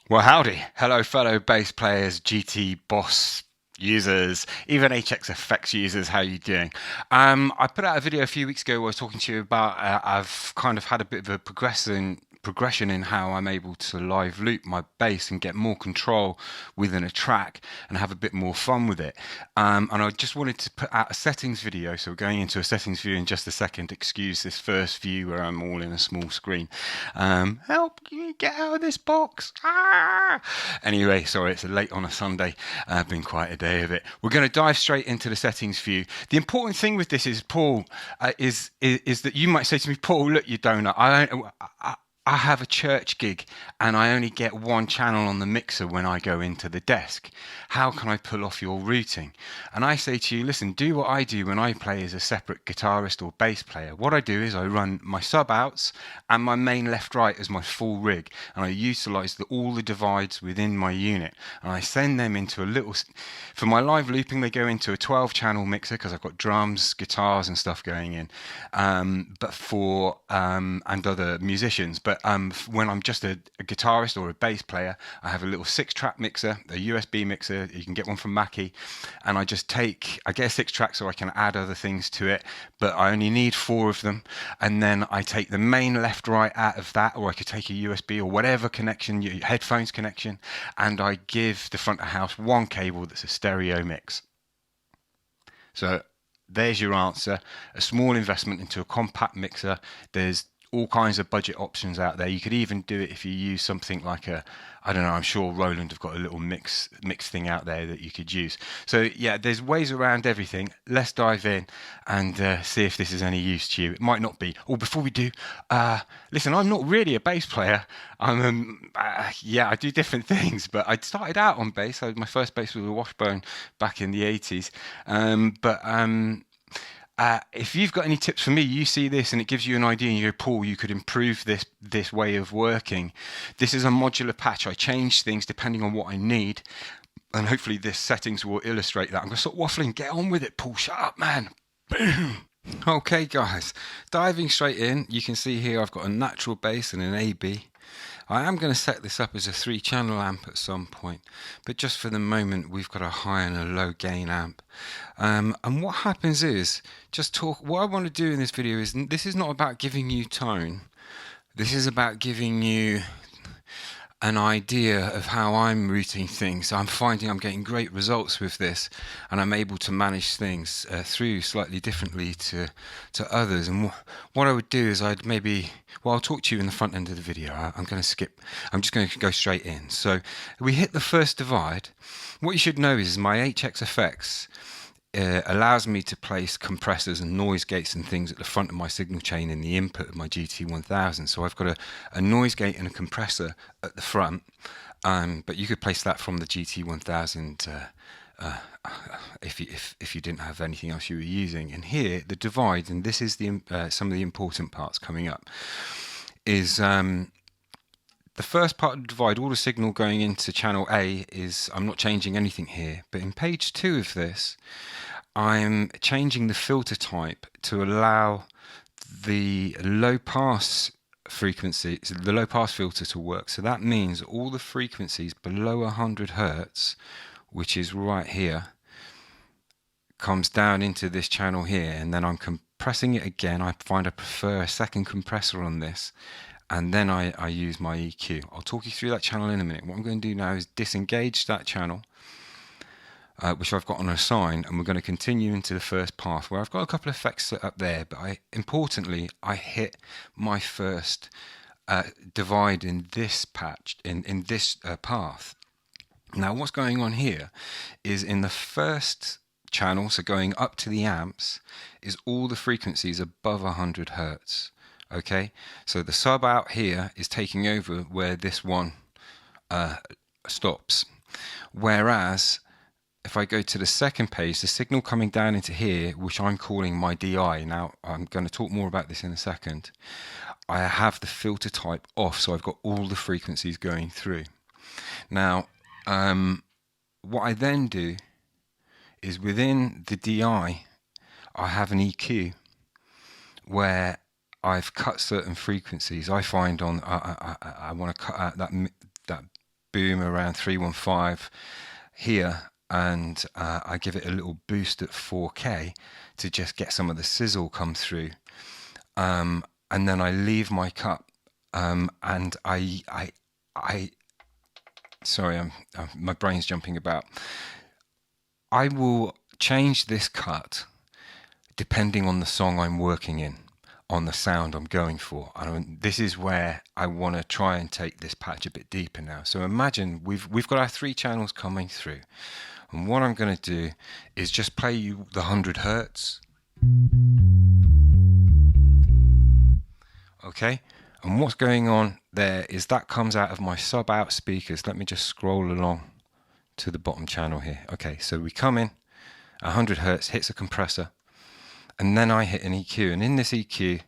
Well, howdy. Hello, fellow bass players, GT Boss users, even HX Effects users. How you doing? I put out a video a few weeks ago where I was talking to you about I've kind of had a bit of a progression in how I'm able to live loop my bass and get more control within a track and have a bit more fun with it. And I just wanted to put out a settings video. So we're going into a settings view in just a second. Excuse this first view where I'm all in a small screen. Help me get out of this box. Ah! Anyway, sorry, it's late on a Sunday. Been quite a day of it. We're going to dive straight into the settings view. The important thing with this is, Paul, is that you might say to me, Paul, look, you donut. I have a church gig and I only get one channel on the mixer when I go into the desk. How can I pull off your routing? And I say to you, listen, do what I do when I play as a separate guitarist or bass player. What I do is I run my sub outs and my main left right as my full rig, and I utilize all the divides within my unit, and I send them into a little, for my live looping they go into a 12 channel mixer because I've got drums, guitars and stuff going in, but for and other musicians. But when I'm just a guitarist or a bass player, I have a little 6-track mixer, a USB mixer. You can get one from Mackie, and I get a 6-track so I can add other things to it, but I only need 4 of them. And then I take the main left right out of that, or I could take a USB or whatever connection, your headphones connection, and I give the front of house one cable that's a stereo mix. So there's your answer. A small investment into a compact mixer. There's all kinds of budget options out there. You could even do it if you use something like I don't know, I'm sure Roland have got a little mix thing out there that you could use. So yeah, there's ways around everything. Let's dive in and see if this is any use to you. It might not be. Oh, before we do, listen, I'm not really a bass player. I do different things, but I started out on bass. My first bass was a Washbone back in the 80s. If you've got any tips for me, you see this and it gives you an idea and you go, Paul, you could improve this way of working. This is a modular patch. I change things depending on what I need, and hopefully this settings will illustrate that. I'm going to stop waffling. Get on with it, Paul. Shut up, man. Boom. Okay, guys, diving straight in. You can see here I've got a natural bass and an AB. I am going to set this up as a 3-channel amp at some point, but just for the moment we've got a high and a low gain amp. And what happens is, what I want to do in this video is, this is not about giving you tone, this is about giving you an idea of how I'm routing things. I'm finding I'm getting great results with this, and I'm able to manage things through slightly differently to others. And what I would do is I'll talk to you in the front end of the video. I'm just going to go straight in. So we hit the first divide. What you should know is my HX Effects allows me to place compressors and noise gates and things at the front of my signal chain in the input of my GT1000. So I've got a noise gate and a compressor at the front, but you could place that from the GT1000 if you didn't have anything else you were using. And here the divide, and this is some of the important parts coming up, is the first part of the divide. All the signal going into channel A is, I'm not changing anything here, but in page 2 of this I'm changing the filter type to allow the low pass frequency, the low pass filter to work. So that means all the frequencies below 100 Hertz, which is right here, comes down into this channel here, and then I'm compressing it again. I find I prefer a second compressor on this, and then I use my EQ. I'll talk you through that channel in a minute. What I'm going to do now is disengage that channel, which I've got on a sign, and we're going to continue into the first path where I've got a couple of effects set up there, but importantly I hit my first divide in this patch, in this path. Now what's going on here is in the first channel, so going up to the amps, is all the frequencies above 100 Hertz. Okay, so the sub out here is taking over where this one stops, whereas if I go to the second page, the signal coming down into here, which I'm calling my DI, now I'm going to talk more about this in a second, I have the filter type off, so I've got all the frequencies going through. Now what I then do is within the DI, I have an EQ where I've cut certain frequencies. I find on I want to cut out that boom around 315 here, and I give it a little boost at 4K to just get some of the sizzle come through, and then I leave my cut, and I sorry, my brain's jumping about. I will change this cut depending on the song I'm working in, on the sound I'm going for. And this is where I want to try and take this patch a bit deeper now. So imagine we've got our 3 channels coming through, and what I'm going to do is just play you the 100 hertz. Okay, and what's going on there is that comes out of my sub out speakers. Let me just scroll along to the bottom channel here. Okay, so we come in, 100 hertz hits a compressor, and then I hit an EQ, and in this EQ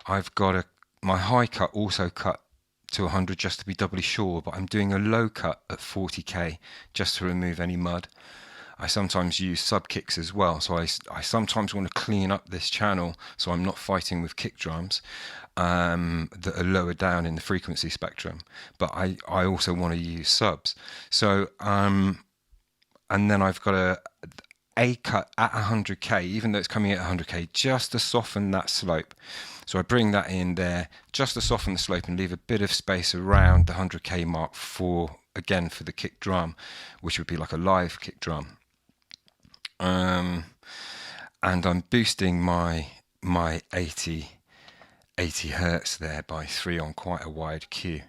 I've got my high cut also cut to 100 just to be doubly sure, but I'm doing a low cut at 40k just to remove any mud. I sometimes use sub kicks as well, so I sometimes want to clean up this channel so I'm not fighting with kick drums that are lower down in the frequency spectrum, but I also want to use subs. So and then I've got a cut at 100k, even though it's coming at 100k, just to soften that slope. So I bring that in there just to soften the slope and leave a bit of space around the 100k mark for the kick drum, which would be like a live kick drum. And I'm boosting my 80 hertz there by 3 on quite a wide Q.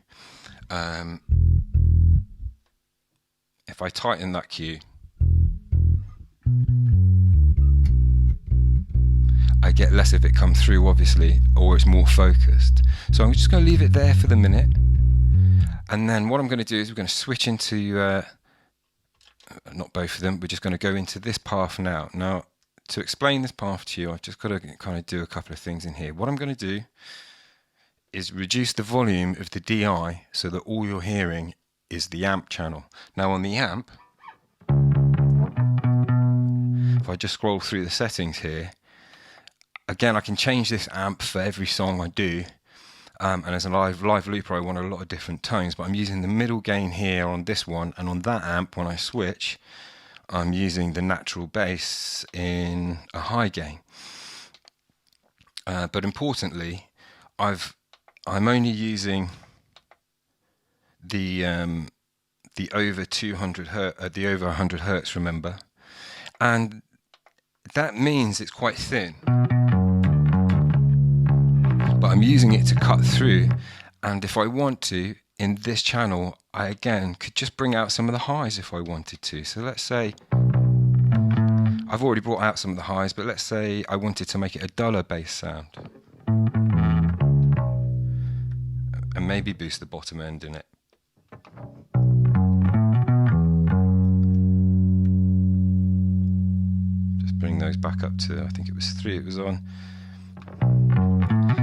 If I tighten that Q, I get less of it come through, obviously, or it's more focused. So I'm just going to leave it there for the minute, and then what I'm going to do is we're going to switch into not both of them, we're just going to go into this path now. Now, to explain this path to you, I've just got to kind of do a couple of things in here. What I'm going to do is reduce the volume of the DI so that all you're hearing is the amp channel. Now on the amp, if I just scroll through the settings here, again I can change this amp for every song I do. And as a live looper I want a lot of different tones, but I'm using the middle gain here on this one, and on that amp when I switch I'm using the natural bass in a high gain. But importantly, I'm only using the over 200 hertz, the over 100 hertz, remember, and that means it's quite thin. But I'm using it to cut through, and if I want to, in this channel, I again could just bring out some of the highs if I wanted to. So let's say, I've already brought out some of the highs, but let's say I wanted to make it a duller bass sound. And maybe boost the bottom end in it. Just bring those back up to, I think it was 3 it was on.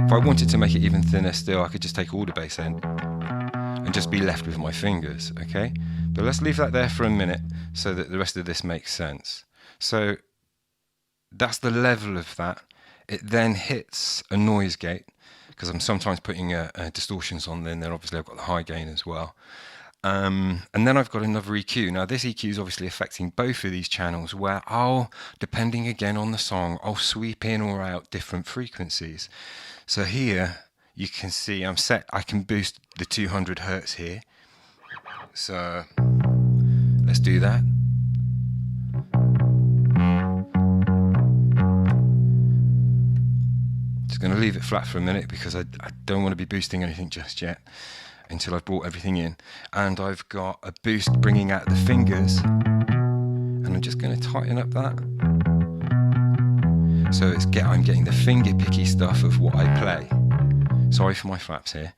If I wanted to make it even thinner still, I could just take all the bass end and just be left with my fingers, okay? But let's leave that there for a minute so that the rest of this makes sense. So that's the level of that. It then hits a noise gate, because I'm sometimes putting distortions on there, and then obviously I've got the high gain as well. And then I've got another EQ. Now this EQ is obviously affecting both of these channels, where I'll, depending again on the song, I'll sweep in or out different frequencies. So here you can see I'm set, I can boost the 200 hertz here. So let's do that. Just going to leave it flat for a minute because I don't want to be boosting anything just yet until I've brought everything in. And I've got a boost bringing out the fingers, and I'm just going to tighten up that. So I'm getting the finger picky stuff of what I play. Sorry for my flaps here.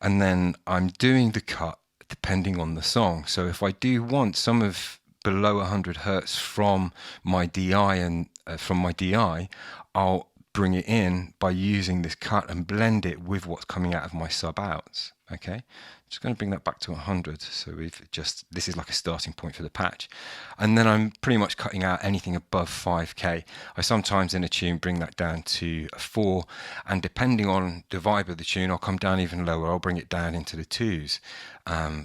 And then I'm doing the cut depending on the song. So if I do want some of below 100 hertz from my DI I'll bring it in by using this cut and blend it with what's coming out of my sub outs. Okay, just going to bring that back to 100. So this is like a starting point for the patch. And then I'm pretty much cutting out anything above 5K. I sometimes in a tune bring that down to a 4, and depending on the vibe of the tune, I'll come down even lower. I'll bring it down into the 2s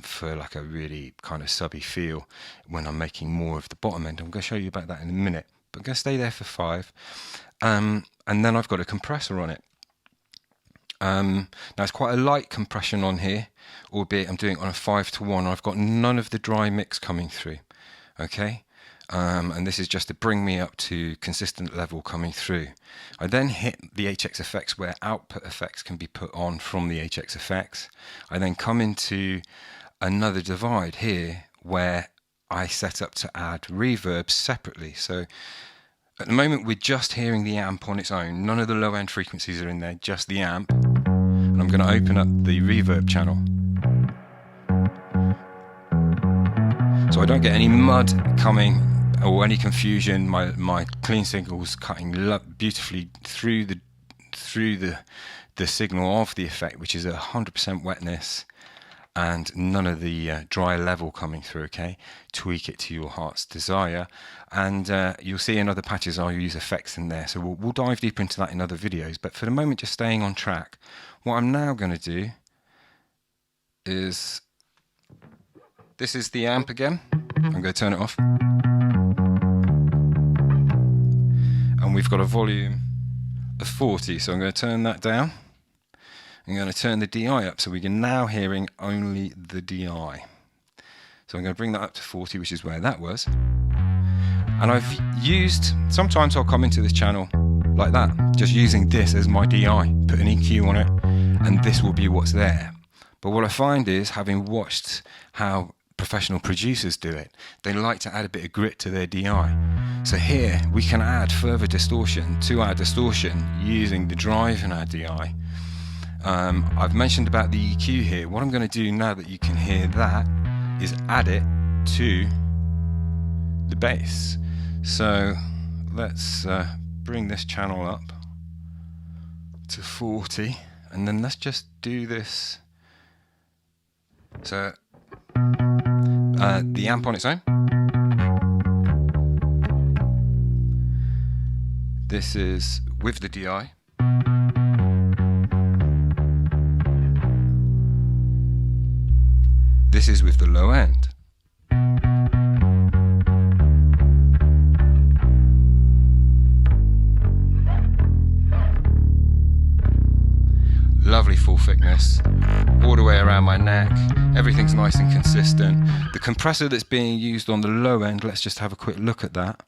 for like a really kind of subby feel when I'm making more of the bottom end. I'm going to show you about that in a minute, but I'm going to stay there for 5. And then I've got a compressor on it. Now it's quite a light compression on here, albeit I'm doing it on a 5:1. I've got none of the dry mix coming through, okay, and this is just to bring me up to consistent level coming through. I then hit the HX effects where output effects can be put on from the HX effects. I then come into another divide here where I set up to add reverb separately. So at the moment we're just hearing the amp on its own, none of the low end frequencies are in there, just the amp. And I'm going to open up the reverb channel so I don't get any mud coming or any confusion. My clean signal's cutting beautifully through the signal of the effect, which is 100% wetness, and none of the dry level coming through, okay? Tweak it to your heart's desire. And you'll see in other patches I'll use effects in there, so we'll dive deeper into that in other videos. But for the moment, just staying on track, what I'm now going to do is, this is the amp again. I'm going to turn it off. And we've got a volume of 40, so I'm going to turn that down. I'm going to turn the DI up so we can now hearing only the DI. So I'm going to bring that up to 40, which is where that was. And I've used, sometimes I'll come into this channel like that, just using this as my DI, put an EQ on it, and this will be what's there. But what I find is, having watched how professional producers do it, they like to add a bit of grit to their DI. So here we can add further distortion to our distortion using the drive in our DI. I've mentioned about the EQ here. What I'm going to do now that you can hear that is add it to the bass. So let's bring this channel up to 40, and then let's just do this. So the amp on its own. This is with the DI. This is with the low end. Lovely full thickness all the way around my neck. Everything's nice and consistent. The compressor that's being used on the low end, let's just have a quick look at that,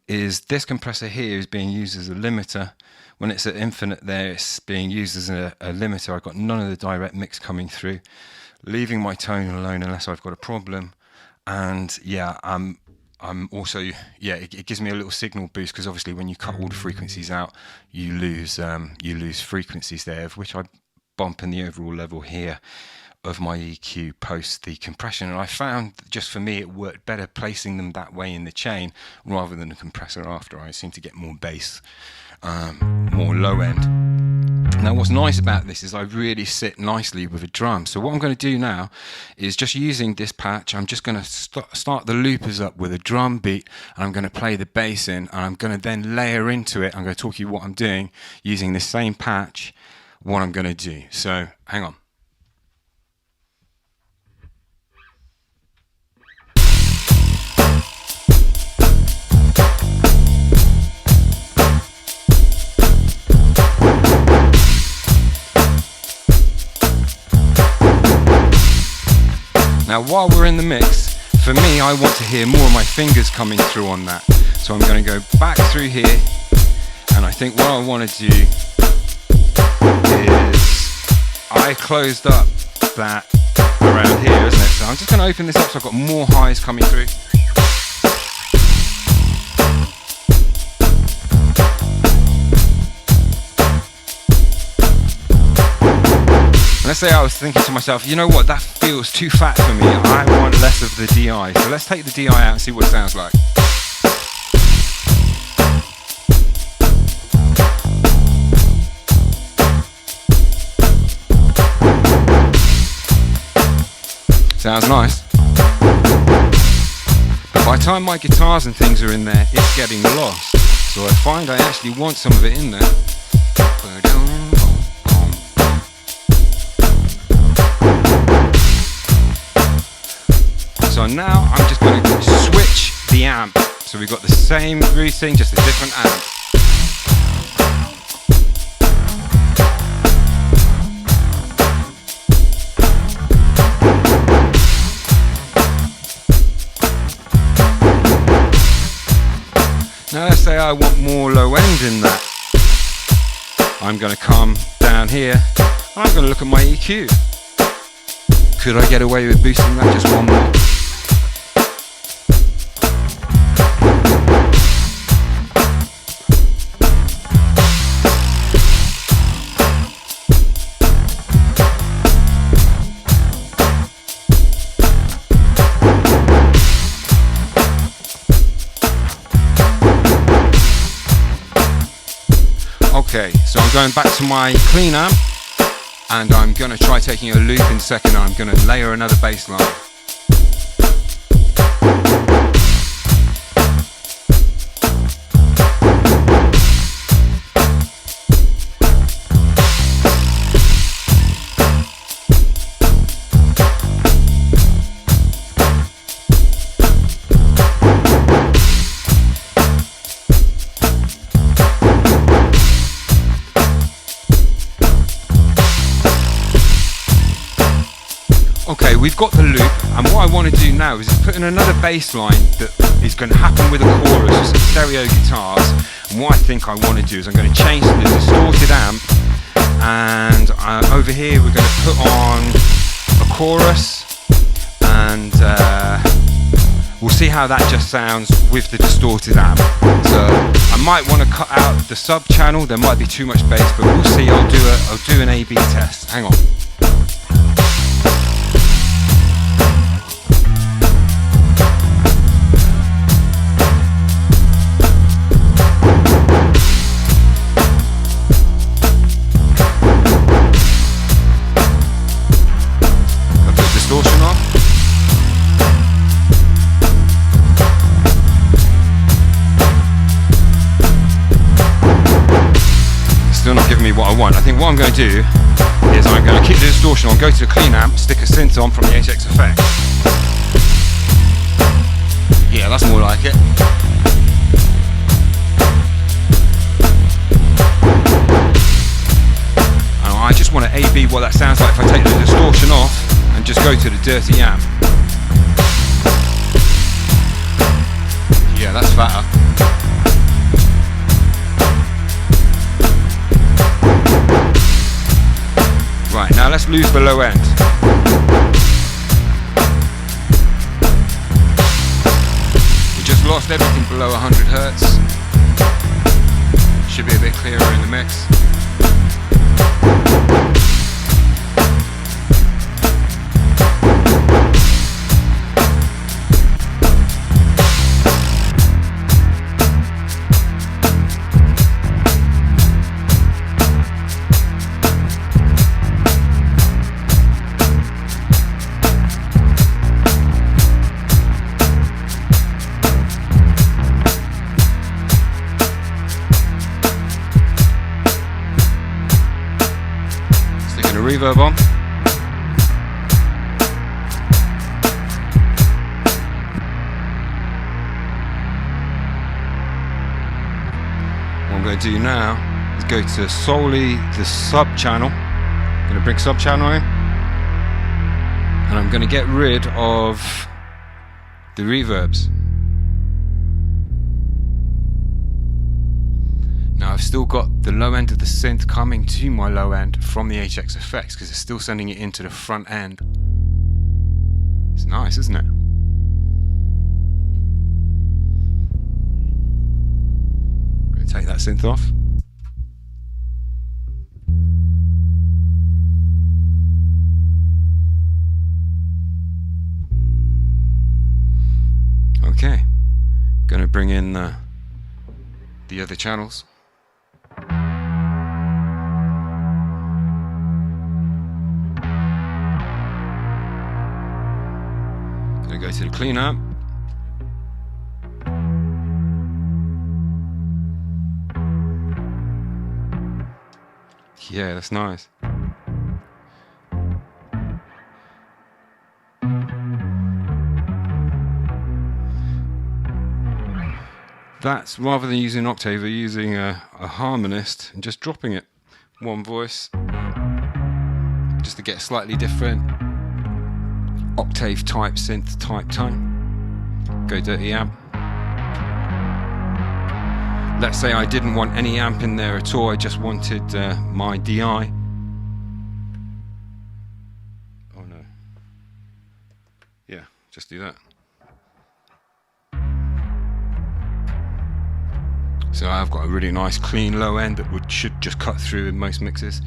is this compressor here is being used as a limiter. When it's at infinite there, it's being used as a limiter. I've got none of the direct mix coming through, leaving my tone alone unless I've got a problem. And yeah, I'm also, yeah, it gives me a little signal boost, because obviously when you cut all the frequencies out, you lose frequencies there, of which I bump in the overall level here of my EQ post the compression. And I found that just for me it worked better placing them that way in the chain rather than the compressor after. I seem to get more bass, more low end. Now what's nice about this is I really sit nicely with a drum. So what I'm going to do now is, just using this patch, I'm just going to start the loopers up with a drum beat, and I'm going to play the bass in, and I'm going to then layer into it. I'm going to talk you what I'm doing using this same patch, what I'm going to do. So hang on. Now while we're in the mix, for me I want to hear more of my fingers coming through on that. So I'm going to go back through here, and I think what I want to do is, I closed up that around here, isn't it? So I'm just going to open this up so I've got more highs coming through. Let's say I was thinking to myself, you know what, that feels too fat for me, I want less of the DI. So let's take the DI out and see what it sounds like. Sounds nice. But by the time my guitars and things are in there, it's getting lost. So I find I actually want some of it in there. So now I'm just going to switch the amp. So we've got the same routing, just a different amp. Now let's say I want more low end in that. I'm going to come down here and I'm going to look at my EQ. Could I get away with boosting that just one more? Okay, so I'm going back to my clean amp and I'm going to try taking a loop in second and I'm going to layer another bass line. Okay, we've got the loop, and what I want to do now is put in another bass line that is going to happen with a chorus of some stereo guitars. And what I think I want to do is I'm going to change to the distorted amp, and over here we're going to put on a chorus, and we'll see how that just sounds with the distorted amp. So I might want to cut out the sub channel, there might be too much bass, but we'll see. I'll do an A/B test. Hang on. Still not giving me what I want. I think what I'm going to do is I'm going to keep the distortion on, go to the clean amp, stick a synth on from the HX effect. Yeah, that's more like it. And I just want to A/B what that sounds like if I take the distortion off and just go to the dirty amp. Yeah, that's fatter. Right, now let's lose the low end. We just lost everything below 100 Hertz. Should be a bit clearer in the mix. Reverb on. What I'm going to do now is go to solely the sub channel. I'm going to bring sub channel in, and I'm going to get rid of the reverbs. Now I've still got the low end of the synth coming to my low end from the HX effects because it's still sending it into the front end. It's nice, isn't it? I'm going to take that synth off. Okay, going to bring in the other channels. to the clean amp. Yeah, that's nice. That's rather than using an octave, we're using a harmonist and just dropping it one voice just to get a slightly different octave type synth type tone. Go dirty amp. Let's say I didn't want any amp in there at all, I just wanted my DI. Oh no. Yeah, just do that. So I've got a really nice clean low end that should just cut through in most mixes.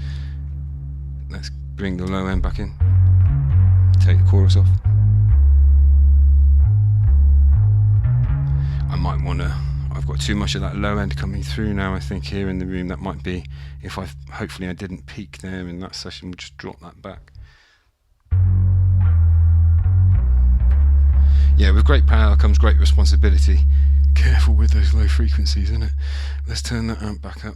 Let's bring the low end back in. Take the chorus off. I might want to, I've got too much of that low end coming through now, I think, here in the room. That might be, if hopefully I didn't peak there in that session, we'll just drop that back. Yeah, with great power comes great responsibility. Careful with those low frequencies, isn't it? Let's turn that amp back up.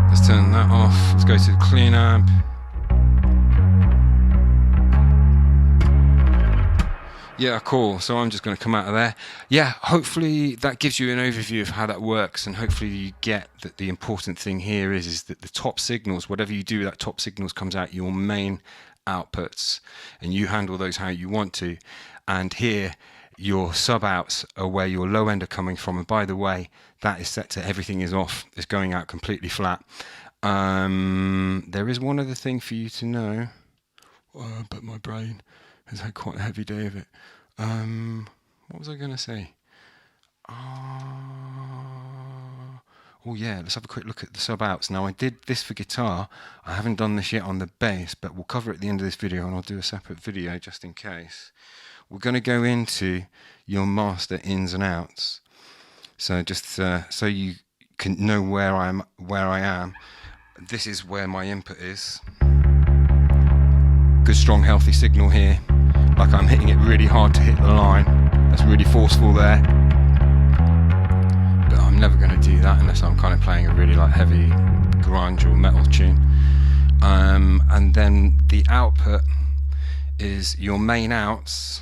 Let's turn that off. Let's go to the clean amp. Yeah, cool. So I'm just going to come out of there. Yeah, hopefully that gives you an overview of how that works, and hopefully you get that the important thing here is that the top signals, whatever you do, that top signals comes out your main outputs, and you handle those how you want to. And here your sub outs are where your low end are coming from, and by the way, that is set to everything is off, it's going out completely flat. There is one other thing for you to know, but my brain has had quite a heavy day of it. What was I going to say? Oh yeah, let's have a quick look at the sub outs. Now I did this for guitar, I haven't done this yet on the bass, but we'll cover it at the end of this video, and I'll do a separate video just in case. We're going to go into your master ins and outs. So just so you can know where I am. This is where my input is. Good strong healthy signal here. Like I'm hitting it really hard to hit the line. That's really forceful there. But I'm never going to do that unless I'm kind of playing a really like heavy grunge or metal tune. And then the output is your main outs,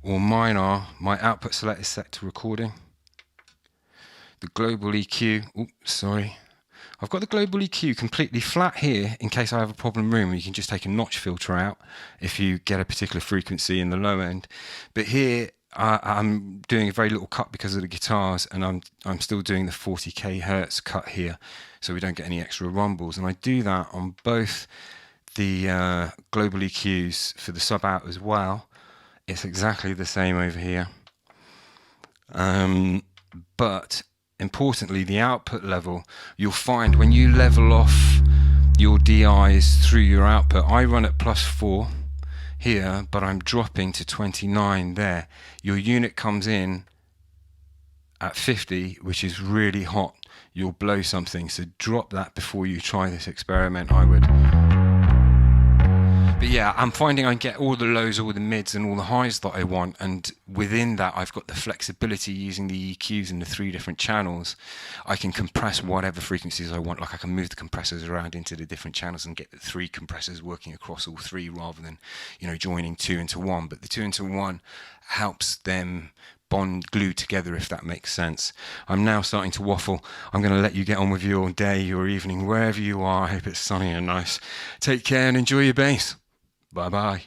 or mine are, my output select is set to recording. The global EQ, I've got the global EQ completely flat here in case I have a problem room. You can just take a notch filter out if you get a particular frequency in the low end. But here I'm doing a very little cut because of the guitars, and I'm still doing the 40k hertz cut here, so we don't get any extra rumbles. And I do that on both the global EQs for the sub out as well. It's exactly the same over here. But importantly, the output level, you'll find when you level off your DIs through your output, I run at +4 here, but I'm dropping to 29 there. Your unit comes in at 50, which is really hot. You'll blow something, so drop that before you try this experiment, I would. But yeah, I'm finding I get all the lows, all the mids, and all the highs that I want, and within that I've got the flexibility using the EQs in the 3 different channels. I can compress whatever frequencies I want, like I can move the compressors around into the different channels and get the 3 compressors working across all 3 rather than, you know, joining 2 into 1. But the 2 into 1 helps them glue together, if that makes sense. I'm now starting to waffle. I'm going to let you get on with your day, your evening, wherever you are. I hope it's sunny and nice. Take care and enjoy your bass. Bye bye.